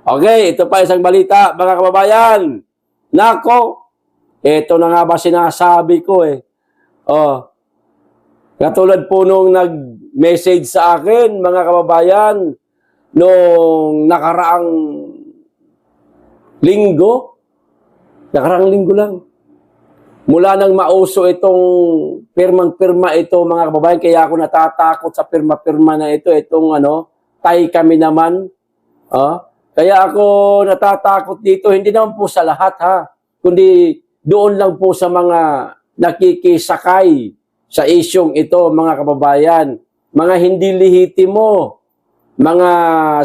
Okay, ito pa isang balita, mga kababayan. Nako, ito na nga ba sinasabi ko eh. Oh, katulad po nung nag-message sa akin, mga kababayan, nung nakaraang linggo lang. Mula nang mauso itong pirmang-pirma ito, mga kababayan, kaya ako natatakot sa pirma-pirma na ito, itong tay kami naman. Kaya ako natatakot dito, hindi naman po sa lahat ha, kundi doon lang po sa mga nakikisakay sa isyong ito, mga kababayan. Mga hindi lihitimo, mga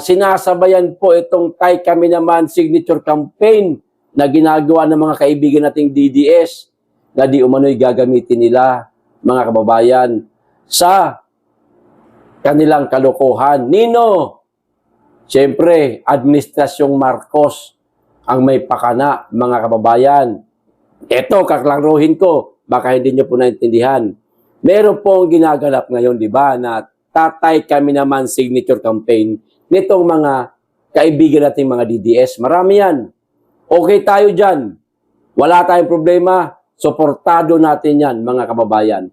sinasabayan po itong tay kami naman signature campaign na ginagawa ng mga kaibigan nating DDS na di umano'y gagamitin nila, mga kababayan, sa kanilang kalokohan. Nino? Siyempre, Administrasyong Marcos ang may pakana, mga kababayan. Ito, kaklaruhin ko, baka hindi nyo po naintindihan. Meron pong ginaganap ngayon, di ba, na tatay kami naman signature campaign nitong mga kaibigan nating mga DDS. Marami yan. Okay tayo dyan. Wala tayong problema. Suportado natin yan, mga kababayan.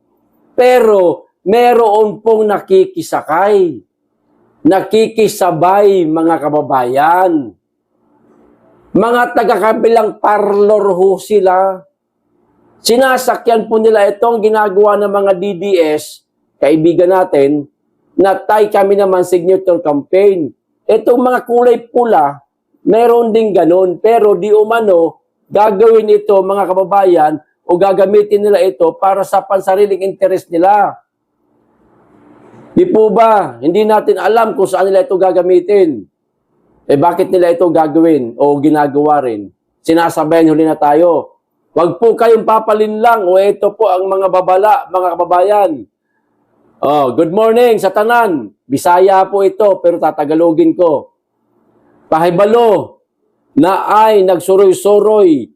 Pero, meron pong nakikisakay. Nakikisabay, mga kababayan. Mga taga-kabilang parlor ho sila. Sinasakyan po nila itong ginagawa ng mga DDS, kaibigan natin, na tay kami naman signature campaign. Itong mga kulay pula, meron din ganun. Pero di umano, gagawin ito, mga kababayan, o gagamitin nila ito para sa pansariling interest nila. Di po ba? Hindi natin alam kung saan nila ito gagamitin. Bakit nila ito gagawin o ginagawa rin? Sinasabayan huli na tayo. Huwag po kayong papalin lang o ito po ang mga babala, mga kababayan. Good morning sa tanan. Bisaya po ito pero tatagalogin ko. Pahibalo na ay nagsuroy-suroy.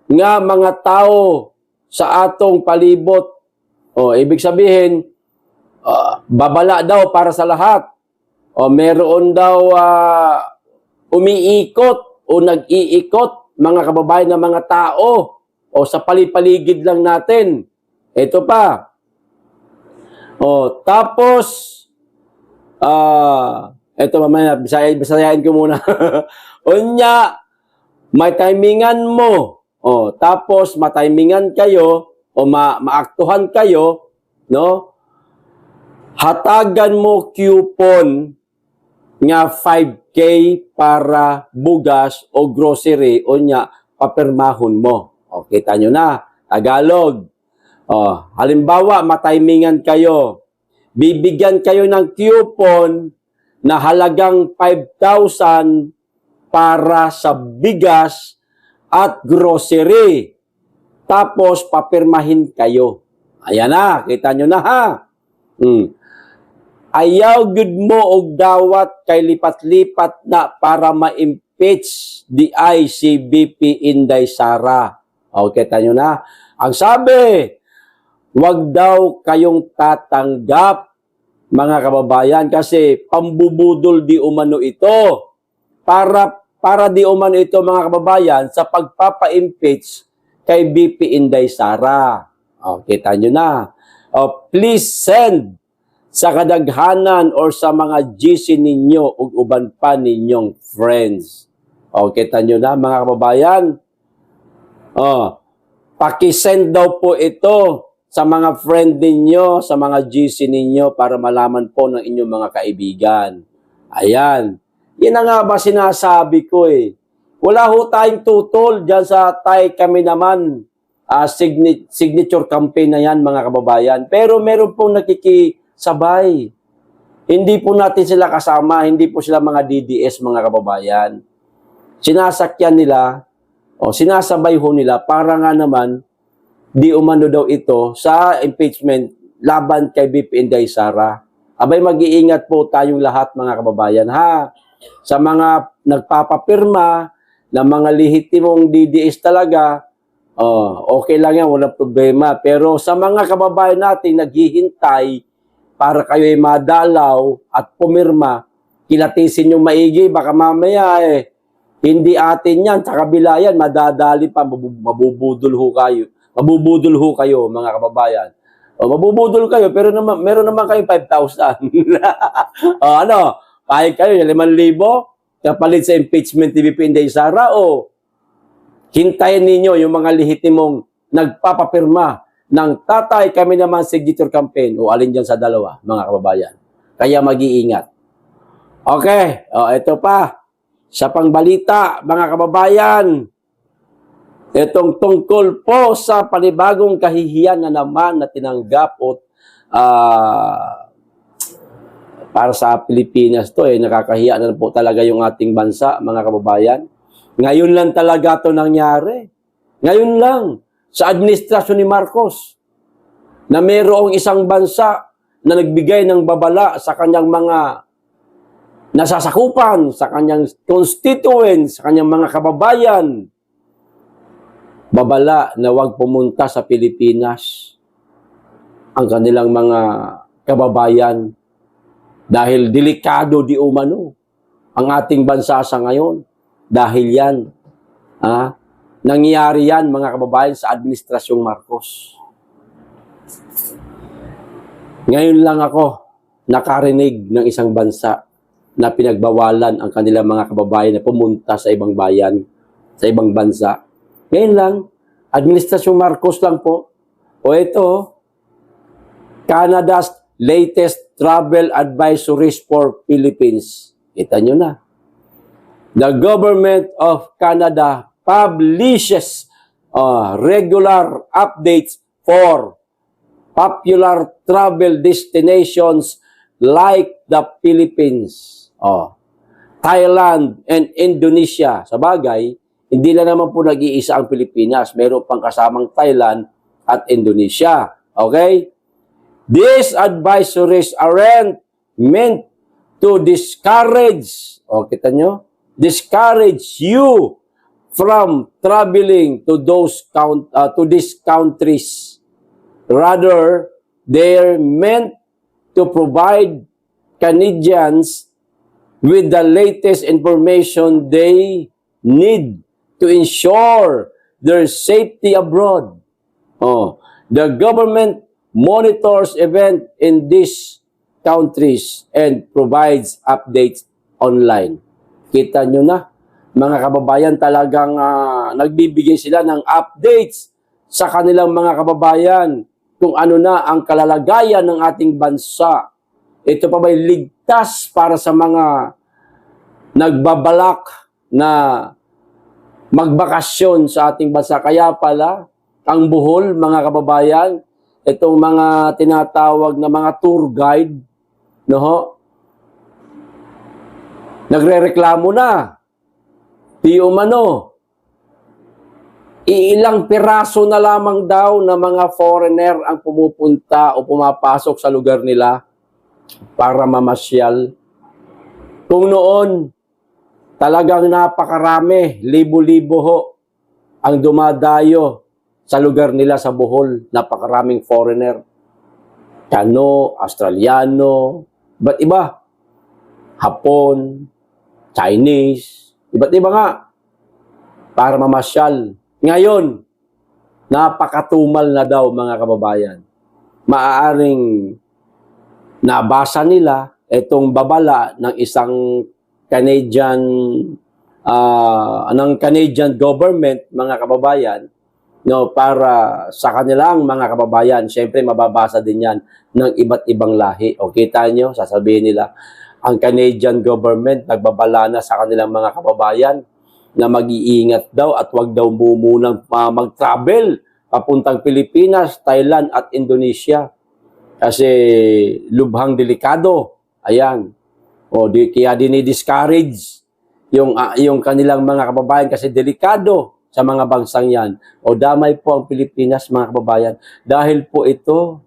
Nga mga tao sa atong palibot. Ibig sabihin, babala daw para sa lahat. Meron daw umiikot o nag-iikot, mga kababayan na mga tao sa palipaligid lang natin. Ito pa. Tapos, ito mamaya, bisayain ko muna. Unya, may timingan mo. Tapos matimingan kayo o maaktuhan kayo, no? Hatagan mo coupon nga 5K para bugas o grocery o nya papirmahon mo. Kita nyo na. Tagalog. Halimbawa, matimingan kayo. Bibigyan kayo ng coupon na halagang 5,000 para sa bigas at grocery. Tapos, papirmahin kayo. Ayan na, kita nyo na ha. Ayaw gud mo og dawat kay lipat-lipat na para ma-impeach di ay si BP Inday Sara. Kita nyo na. Ang sabi, wag daw kayong tatanggap, mga kababayan, kasi pambubudol di umano ito. Para di umano ito, mga kababayan, sa pagpapa-impeach kay BP Inday Sara. Kita nyo na. Please send sa kadaghanan or sa mga GC ninyo ug uban pa ninyong friends. Kita nyo na, mga kababayan. Pakisend daw po ito sa mga friend ninyo, sa mga GC ninyo para malaman po ng inyong mga kaibigan. Ayan. Yan na nga ba sinasabi ko eh. Wala ho tayong tutol dyan sa tay kami naman signature campaign na yan, mga kababayan. Pero meron pong nakikisabay. Hindi po natin sila kasama, hindi po sila mga DDS, mga kababayan. Sinasakyan nila, sinasabay ho nila para nga naman di umano daw ito sa impeachment laban kay BP Inday Sara. Abay, mag-iingat po tayong lahat, mga kababayan, ha? Sa mga nagpapapirma na mga lehitimong DDS talaga, okay lang yan, walang problema. Pero sa mga kababayan natin naghihintay para kayo'y madalaw at pumirma, kilatisin yung maigi, baka mamaya hindi atin yan, sa kabila yan, madadali pa, mabubudol ho kayo. Mabubudol ho kayo, mga kababayan. O, mabubudol kayo, pero naman, meron naman kayo 5,000. O, ano, kahit kayo, 5,000, kapalit sa impeachment ni VP Inday Sara, o hintayin ninyo yung mga lehitimong nagpapapirma ng tatay kami naman signature campaign, o alin dyan sa dalawa, mga kababayan. Kaya mag-iingat. Okay, o, ito pa. Sa pangbalita, mga kababayan, itong tungkol po sa panibagong kahihiyan na naman na tinanggap o para sa Pilipinas to, nakakahiya na po talaga yung ating bansa, mga kababayan. Ngayon lang talaga to nangyari. Ngayon lang, sa administrasyon ni Marcos, na mayroong isang bansa na nagbigay ng babala sa kanyang mga nasasakupan, sa kanyang constituents, sa kanyang mga kababayan, babala na huwag pumunta sa Pilipinas ang kanilang mga kababayan dahil delikado di umano ang ating bansa sa ngayon. Dahil yan, nangyayari yan, mga kababayan, sa Administrasyong Marcos. Ngayon lang ako nakarinig ng isang bansa na pinagbawalan ang kanilang mga kababayan na pumunta sa ibang bayan, sa ibang bansa. Ngayon lang, Administrasyong Marcos lang po. O ito, Canada's latest travel advisories for Philippines. Kita nyo na. The Government of Canada publishes regular updates for popular travel destinations like the Philippines, Thailand, and Indonesia. Sa bagay, hindi na naman po nag-iisa ang Pilipinas. Meron pang kasamang Thailand at Indonesia. Okay? These advisories aren't meant to discourage, kita nyo? Discourage you from traveling to these countries. Rather, they're meant to provide Canadians with the latest information they need to ensure their safety abroad. The government monitors events in these countries and provides updates online. Kita nyo na, mga kababayan, talagang nagbibigay sila ng updates sa kanilang mga kababayan kung ano na ang kalalagayan ng ating bansa. Ito pa ba'y ligtas para sa mga nagbabalak na magbakasyon sa ating bansa? Kaya pala, ang buhol, mga kababayan, itong mga tinatawag na mga tour guide, nagrereklamo na. Di umano, iilang piraso na lamang daw na mga foreigner ang pumupunta o pumapasok sa lugar nila para mamasyal. Kung noon, talagang napakarami, libo-libo ho ang dumadayo sa lugar nila sa Bohol. Napakaraming foreigner. Kano, Australiano, iba't iba. Hapon, Chinese, iba't iba nga. Para mamasyal. Ngayon, napakatumal na daw, mga kababayan. Maaaring nabasa nila itong babala ng isang Canadian government, mga kababayan, para sa kanilang mga kababayan. Siyempre, mababasa din yan ng iba't ibang lahi. O kita nyo, sasabihin nila, ang Canadian government nagbabala na sa kanilang mga kababayan na mag-iingat daw at wag daw munang mag-travel papuntang Pilipinas, Thailand at Indonesia. Kasi lubhang delikado. Ayan. Kaya dinidiscourage yung kanilang mga kababayan kasi delikado sa mga bansang yan. Damay po ang Pilipinas, mga kababayan. Dahil po ito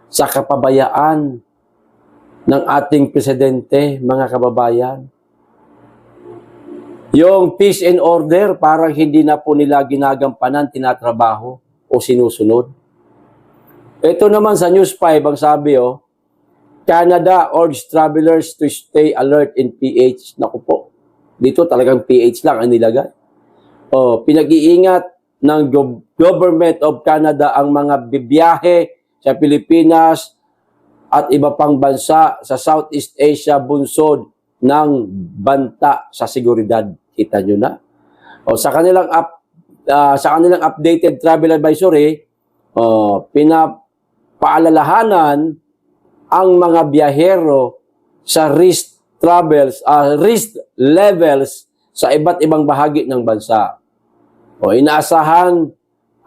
sa kapabayaan ng ating presidente, mga kababayan. Yung peace and order, parang hindi na po nila ginagampanan, tinatrabaho o sinusunod. Ito naman sa News 5, ang sabi, Canada urges travelers to stay alert in PH. Naku po, dito talagang PH lang ang nilagay. Pinag-iingat ng Government of Canada ang mga bibiyahe sa Pilipinas at iba pang bansa sa Southeast Asia bunsod ng banta sa seguridad. Kita nyo na? Sa kanilang updated travel advisory, pinapaalalahanan ang mga biyahero sa risk levels sa iba't ibang bahagi ng bansa. Inaasahan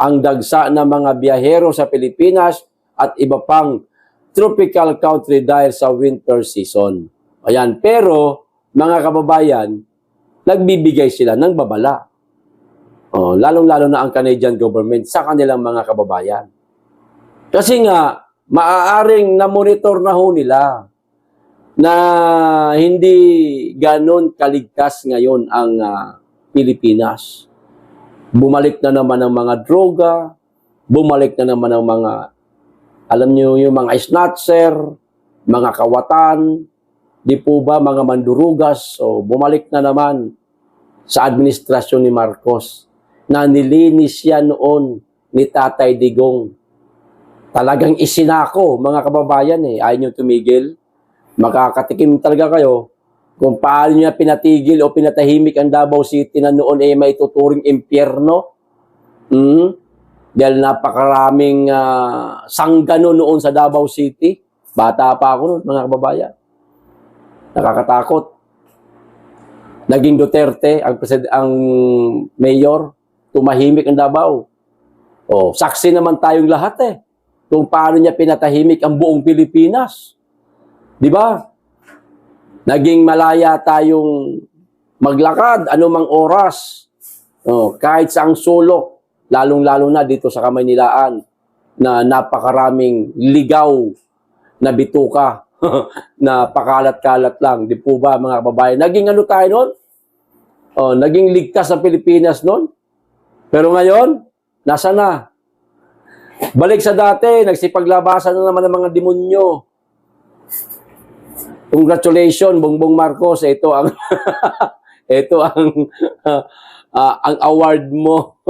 ang dagsa ng mga biyahero sa Pilipinas at iba pang tropical country dahil sa winter season. Ayan, pero mga kababayan, nagbibigay sila ng babala. Lalong-lalo na ang Canadian government sa kanilang mga kababayan. Kasi nga, maaaring na-monitor na ho nila na hindi ganon kaligtas ngayon ang Pilipinas. Bumalik na naman ang mga droga, bumalik na naman ang mga, alam niyo yung mga snatcher, mga kawatan, di po ba mga mandurugas, bumalik na naman sa administrasyon ni Marcos na nilinis siya noon ni Tatay Digong. Talagang isinako, mga kababayan ayaw nyo tumigil. Makakatikim talaga kayo kung paano niya pinatigil o pinatahimik ang Davao City na noon may tuturing impyerno. Dahil napakaraming sanggano noon sa Davao City. Bata pa ako noon, mga kababayan. Nakakatakot. Naging Duterte, ang mayor, tumahimik ang Davao. Saksi naman tayong lahat kung paano niya pinatahimik ang buong Pilipinas. Di ba? Naging malaya tayong maglakad anumang oras. Kahit sa ang sulok, lalong-lalo na dito sa Kamaynilaan, na napakaraming ligaw na bituka, na pakalat-kalat lang. Di po ba, mga kababayan? Naging ano tayo noon? Naging ligtas sa Pilipinas noon. Pero ngayon, nasa na? Balik sa dati, nagsipaglabasan na naman ng mga demonyo. Congratulations, Bongbong Marcos. Ito ang ang award mo.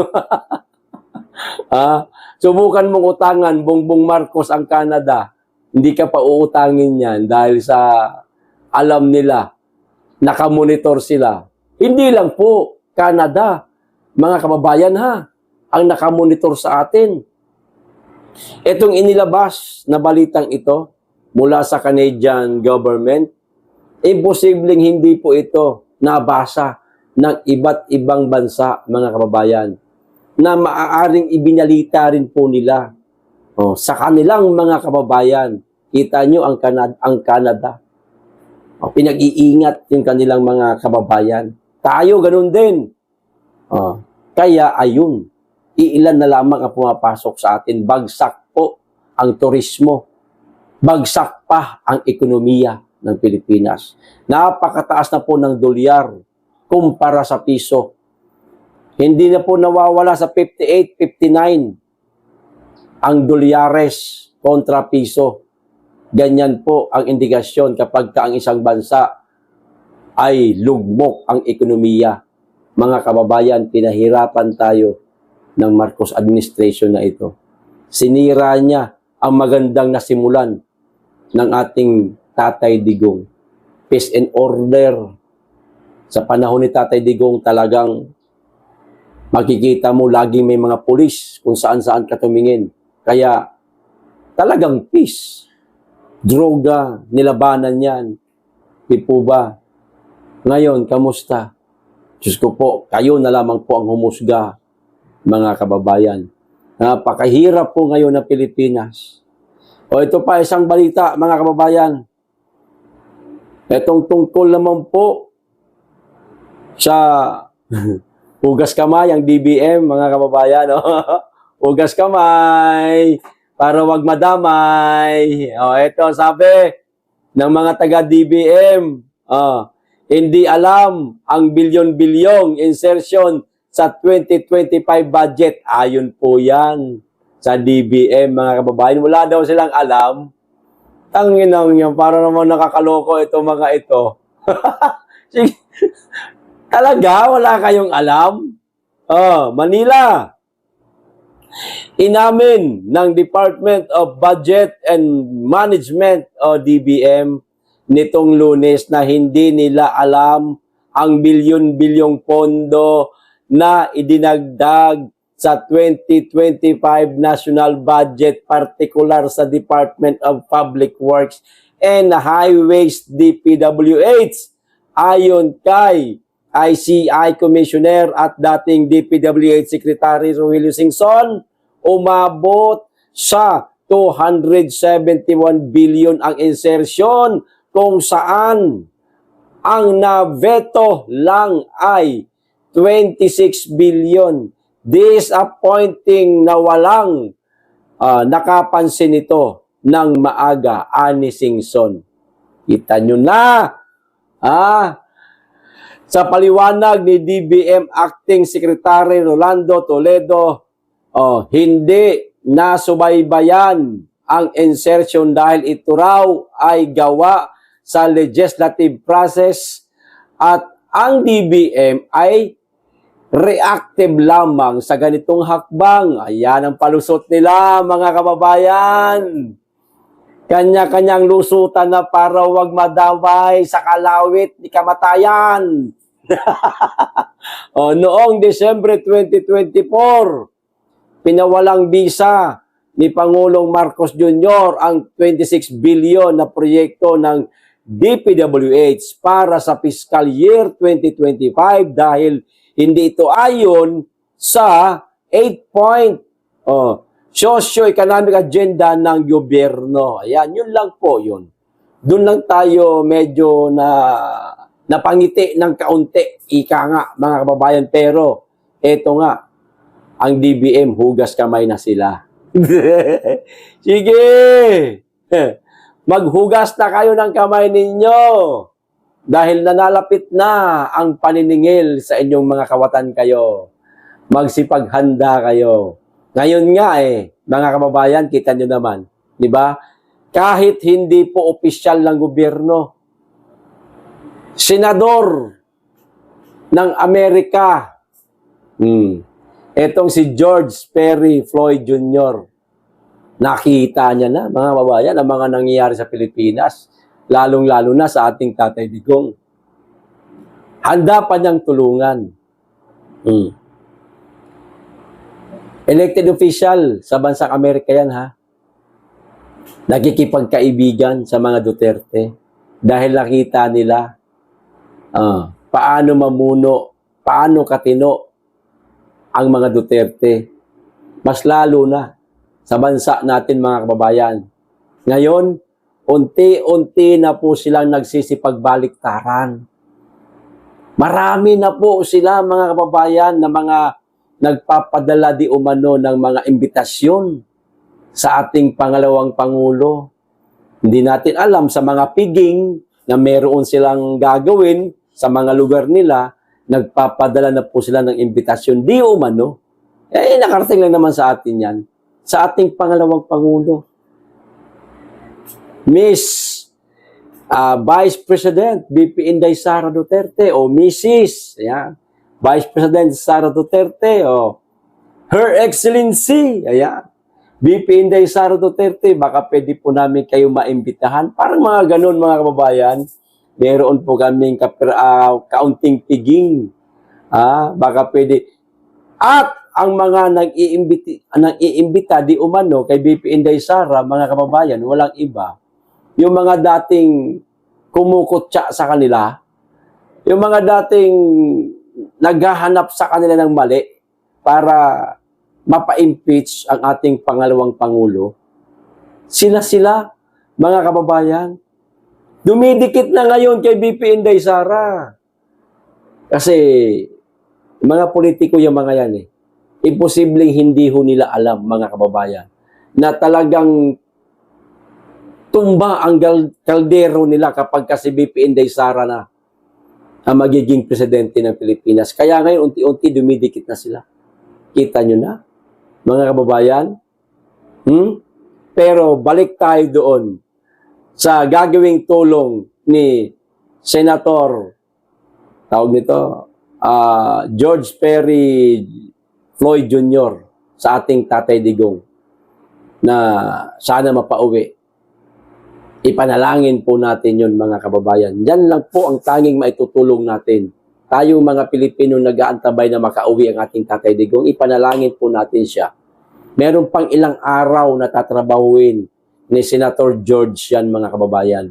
Subukan mong utangan, Bongbong Marcos, ang Canada. Hindi ka pa uutangin yan dahil sa alam nila, nakamonitor sila. Hindi lang po Canada, mga kababayan ang nakamonitor sa atin. Itong inilabas na balitang ito mula sa Canadian government, imposibleng hindi po ito nabasa ng iba't ibang bansa, mga kababayan, na maaaring ibinalita rin po nila sa kanilang mga kababayan. Kita nyo ang Canada. Pinag-iingat yung kanilang mga kababayan. Tayo, ganun din. Kaya ayun, iilan na lamang ang pumapasok sa atin. Bagsak po ang turismo. Bagsak pa ang ekonomiya ng Pilipinas. Napakataas na po ng dolyar kumpara sa piso. Hindi na po nawawala sa 58, 59 ang dolyares kontra piso. Ganyan po ang indikasyon kapag ang isang bansa ay lugmok ang ekonomiya. Mga kababayan, pinahirapan tayo ng Marcos administration na ito. Sinira niya ang magandang nasimulan ng ating Tatay Digong. Peace and order. Sa panahon ni Tatay Digong, talagang makikita mo laging may mga pulis kung saan-saan ka tumingin. Kaya talagang peace. Droga, nilabanan yan. Di po ba? Ngayon, kamusta? Diyos ko po, kayo na lamang po ang humusga, mga kababayan. Napakahirap po ngayon ng Pilipinas. Ito pa isang balita, mga kababayan. Itong tungkol naman po sa hugas kamay, ang DBM, mga kababayan. Hugas kamay para wag madamay. Ito sabi ng mga taga-DBM. Hindi alam ang bilyon-bilyong insertion sa 2025 budget. Ayon po yan sa DBM, mga kababayan. Wala daw silang alam. Tanginang yan, para naman nakakaloko itong mga ito. Sige. Talaga, wala kayong alam? Oh, Manila. Inamin ng Department of Budget and Management o DBM nitong Lunes na hindi nila alam ang bilyon-bilyong pondo na idinagdag sa 2025 national budget, partikular sa Department of Public Works and Highways DPWH. Ayon kay ICI Commissioner at dating DPWH Secretary Rogelio Singson, umabot sa 271 billion ang insertion, kung saan ang naveto lang ay 26 billion. Disappointing na walang nakapansin ito ng maaga, ani Singson. Kita nyo na, sa paliwanag ni DBM Acting Secretary Rolando Toledo, hindi nasubaybayan ang insertion dahil ito raw ay gawa sa legislative process at ang DBM ay reactive lamang sa ganitong hakbang. Ayan ang palusot nila, mga kababayan. Kanya-kanyang lusutan na para wag madamay sa kalawit ni kamatayan. Noong Desyembre 2024, pinawalang bisa ni Pangulong Marcos Jr. ang 26 billion na proyekto ng DPWH para sa fiscal year 2025 dahil hindi ito ayon sa 8-point socio-economic agenda ng gobyerno. Ayan, yun lang po yun. Doon lang tayo medyo napangiti ng kaunti, ika nga, mga kababayan. Pero, eto nga, ang DBM, hugas kamay na sila. Sige! Maghugas na kayo ng kamay ninyo dahil nanalapit na ang paniningil sa inyong mga kawatan kayo. Magsipaghanda kayo. Ngayon nga mga kababayan, kita nyo naman, di ba? Kahit hindi po opisyal ng gobyerno, senador ng Amerika, etong si George Perry Floyd Jr., nakita niya na, mga kababayan, ang mga nangyayari sa Pilipinas, lalong-lalo na sa ating Tatay Digong. Handa pa niyang tulungan. Elected official sa bansang Amerika yan, ha? Nakikipagkaibigan sa mga Duterte dahil nakita nila paano mamuno, paano katino ang mga Duterte. Mas lalo na sa bansa natin, mga kababayan. Ngayon, unti-unti na po silang nagsisipagbaliktaran. Marami na po sila, mga kababayan, na mga nagpapadala di umano ng mga imbitasyon sa ating pangalawang Pangulo. Hindi natin alam sa mga piging na meron silang gagawin sa mga lugar nila, nagpapadala na po sila ng imbitasyon di umano. Nakarating lang naman sa atin yan. Sa ating pangalawang Pangulo. Miss Vice President BP Inday Sara Duterte o Mrs. Ayan. Vice President Sara Duterte o Her Excellency. Ayan. BP Inday Sara Duterte, baka pwede po namin kayo maimbitahan. Parang mga ganun, mga kababayan. Meron po kaming kaunting piging. Baka pwede. At ang mga nag-iimbita di umano kay BP Inday Sara, mga kababayan, walang iba. Yung mga dating kumukutsa sa kanila, yung mga dating naghahanap sa kanila ng mali para mapa-impeach ang ating pangalawang Pangulo, sila-sila, mga kababayan, dumidikit na ngayon kay BP Inday Sara. Kasi, mga politiko yung mga yan imposibleng hindi ho nila alam, mga kababayan, na talagang tumba ang kaldero nila kapag kasi BP Inday Sara na ang magiging presidente ng Pilipinas. Kaya ngayon, unti-unti dumidikit na sila. Kita nyo na, mga kababayan? Pero balik tayo doon. sa gagawing tulong ni Senator, tawag nito, George Perry Floyd Jr. sa ating Tatay Digong na sana mapauwi. Ipanalangin po natin yun, mga kababayan. Yan lang po ang tanging maitutulong natin. Tayo mga Pilipino nag-aantabay na makauwi ang ating Tatay Digong, ipanalangin po natin siya. Meron pang ilang araw na tatrabahuin ni Senator George yan, mga kababayan.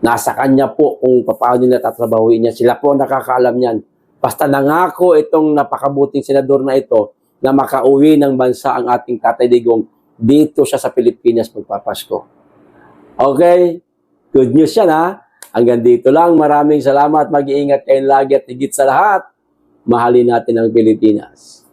Nasa kanya po kung paano nila tatrabahuin niya. Sila po ang nakakaalam niyan. Basta nangako itong napakabuting senador na ito na makauwi ng bansa ang ating Tatay Digong, dito siya sa Pilipinas magpapasko. Okay? Good news yan, ha? Hanggang dito lang. Maraming salamat. Mag-iingat kayo lagi at higit sa lahat, mahalin natin ang Pilipinas.